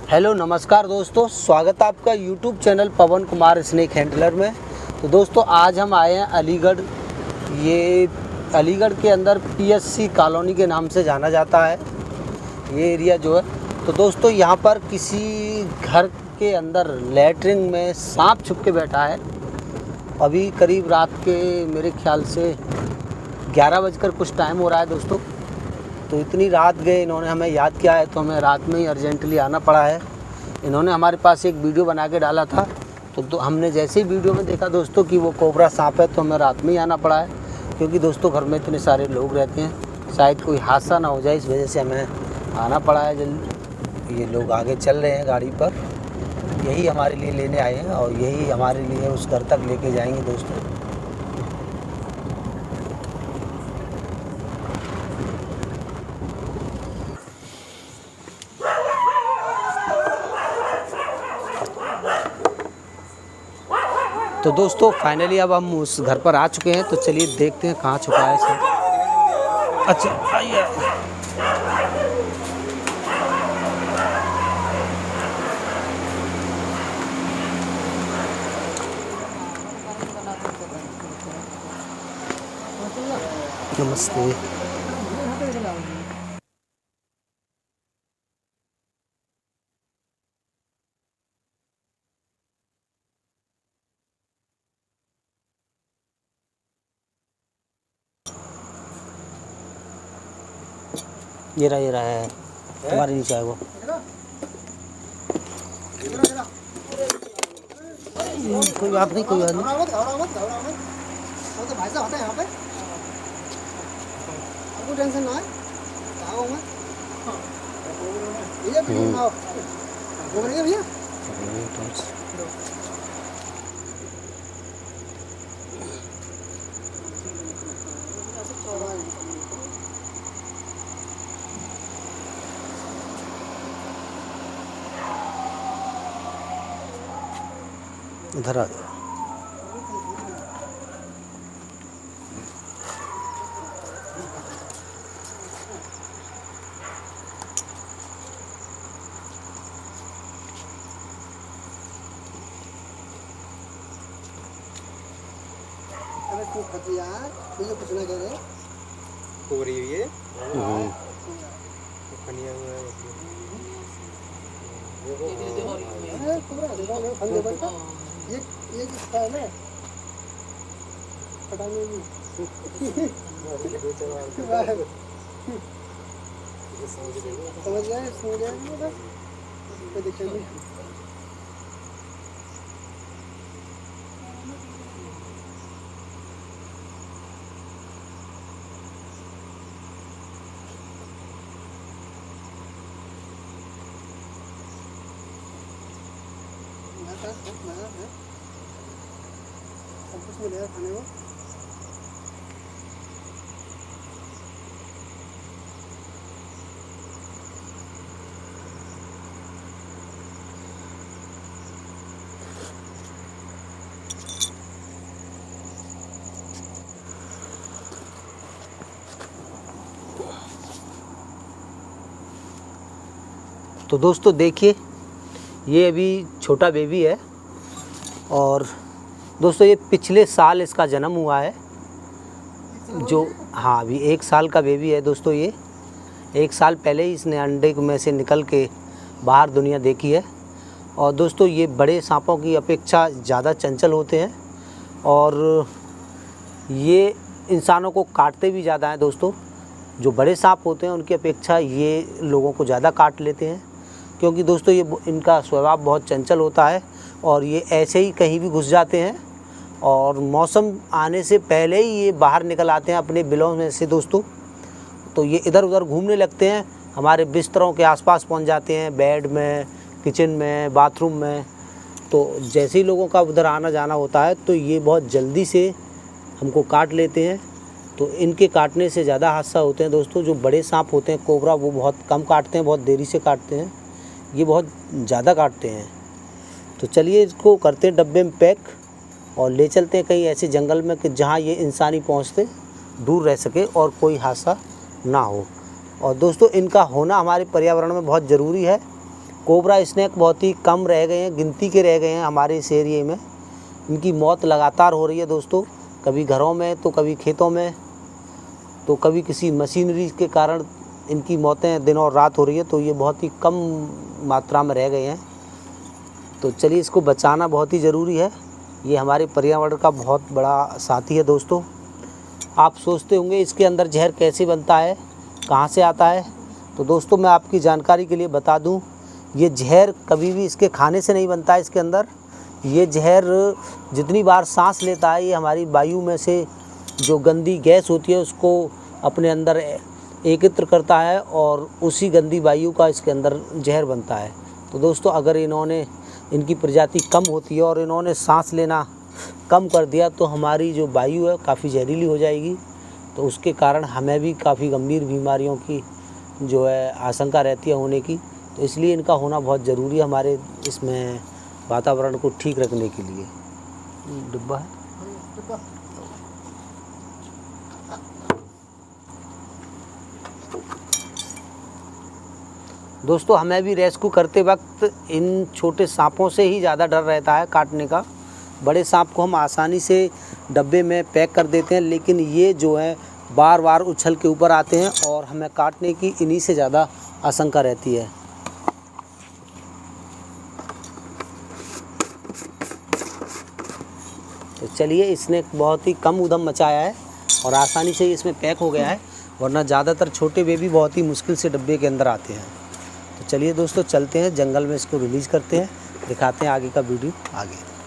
Hello नमस्कार दोस्तों, स्वागत है आपका यूट्यूब चैनल पवन कुमार स्नेक हैंडलर में। तो दोस्तों आज हम आए हैं अलीगढ़। ये अलीगढ़ के अंदर पीएससी कॉलोनी के नाम से जाना जाता है ये एरिया जो है। तो दोस्तों यहाँ पर किसी घर के अंदर लैट्रिन में सांप छुप के बैठा है। अभी करीब रात के मेरे ख्याल से 11 बजकर कुछ टाइम हो रहा है दोस्तों। तो इतनी रात गए, इन्होंने हमें याद किया है तो हमें रात में ही अर्जेंटली आना पड़ा है। इन्होंने हमारे पास एक वीडियो बना के डाला था तो हमने जैसे ही वीडियो में देखा दोस्तों कि वो कोबरा सांप है तो हमें रात में ही आना पड़ा है, क्योंकि दोस्तों घर में इतने सारे लोग रहते हैं, शायद कोई हादसा ना हो जाए, इस वजह से हमें आना पड़ा है जल्दी। ये लोग आगे चल रहे हैं गाड़ी पर, यही हमारे लिए लेने आए हैं और यही हमारे लिए उस घर तक लेके जाएंगे दोस्तों। तो दोस्तों फाइनली अब हम उस घर पर आ चुके हैं, तो चलिए देखते हैं कहाँ छुपा है सर। अच्छा आइए। नमस्ते। ये रहा है तुम्हारे नीचे है वो। कोई बात नहीं, कोई बात नहीं। भाई साहब आते हैं यहाँ पे, आपको टेंशन ना है। भैया भैया इधर आ जाओ। यार मुझे कुछ ना कह रहे हो रही है ये ये किसका है ना पता नहीं। समझ गया देखिए सब कुछ मिलेगा खाने को। तो दोस्तों देखिए, ये अभी छोटा बेबी है और दोस्तों ये पिछले साल इसका जन्म हुआ है। जो हाँ अभी 1 साल का बेबी है दोस्तों। ये 1 साल पहले ही इसने अंडे में से निकल के बाहर दुनिया देखी है। और दोस्तों ये बड़े सांपों की अपेक्षा ज़्यादा चंचल होते हैं और ये इंसानों को काटते भी ज़्यादा हैं दोस्तों। जो बड़े सांप होते हैं उनकी अपेक्षा ये लोगों को ज़्यादा काट लेते हैं, क्योंकि दोस्तों ये इनका स्वभाव बहुत चंचल होता है और ये ऐसे ही कहीं भी घुस जाते हैं और मौसम आने से पहले ही ये बाहर निकल आते हैं अपने बिलों में से दोस्तों। तो ये इधर उधर घूमने लगते हैं, हमारे बिस्तरों के आसपास पहुंच जाते हैं, बेड में, किचन में, बाथरूम में। तो जैसे ही लोगों का उधर आना जाना होता है तो ये बहुत जल्दी से हमको काट लेते हैं। तो इनके काटने से ज़्यादा हादसा होते हैं दोस्तों। जो बड़े सांप होते हैं कोबरा, वो बहुत कम काटते हैं, बहुत देरी से काटते हैं, ये बहुत ज़्यादा काटते हैं। तो चलिए इसको करते हैं डब्बे में पैक और ले चलते हैं कहीं ऐसे जंगल में कि जहाँ ये इंसानी पहुँचते दूर रह सके और कोई हादसा ना हो। और दोस्तों इनका होना हमारे पर्यावरण में बहुत ज़रूरी है, कोबरा स्नेक बहुत ही कम रह गए हैं, गिनती के रह गए हैं हमारे इस एरिए में। इनकी मौत लगातार हो रही है दोस्तों, कभी घरों में तो कभी खेतों में तो कभी किसी मशीनरी के कारण इनकी मौतें दिन और रात हो रही है। तो ये बहुत ही कम मात्रा में रह गए हैं। तो चलिए इसको बचाना बहुत ही ज़रूरी है। ये हमारे पर्यावरण का बहुत बड़ा साथी है दोस्तों। आप सोचते होंगे इसके अंदर जहर कैसे बनता है, कहाँ से आता है। तो दोस्तों मैं आपकी जानकारी के लिए बता दूं, ये जहर कभी भी इसके खाने से नहीं बनता है। इसके अंदर ये जहर जितनी बार सांस लेता है, ये हमारी वायु में से जो गंदी गैस होती है उसको अपने अंदर एकत्र करता है और उसी गंदी वायु का इसके अंदर जहर बनता है। तो दोस्तों अगर इनकी प्रजाति कम होती है और इन्होंने सांस लेना कम कर दिया तो हमारी जो वायु है काफ़ी जहरीली हो जाएगी। तो उसके कारण हमें भी काफ़ी गंभीर बीमारियों की जो है आशंका रहती है होने की। तो इसलिए इनका होना बहुत ज़रूरी है हमारे इसमें वातावरण को ठीक रखने के लिए। डिब्बा है। दोस्तों हमें भी रेस्क्यू करते वक्त इन छोटे सांपों से ही ज़्यादा डर रहता है काटने का। बड़े सांप को हम आसानी से डब्बे में पैक कर देते हैं, लेकिन ये जो है बार बार उछल के ऊपर आते हैं और हमें काटने की इन्हीं से ज़्यादा आशंका रहती है। तो चलिए, इसने बहुत ही कम उधम मचाया है और आसानी से इसमें पैक हो गया है, वरना ज़्यादातर छोटे बेबी बहुत ही मुश्किल से डब्बे के अंदर आते हैं। तो चलिए दोस्तों चलते हैं जंगल में, इसको रिलीज़ करते हैं, दिखाते हैं आगे का वीडियो आगे।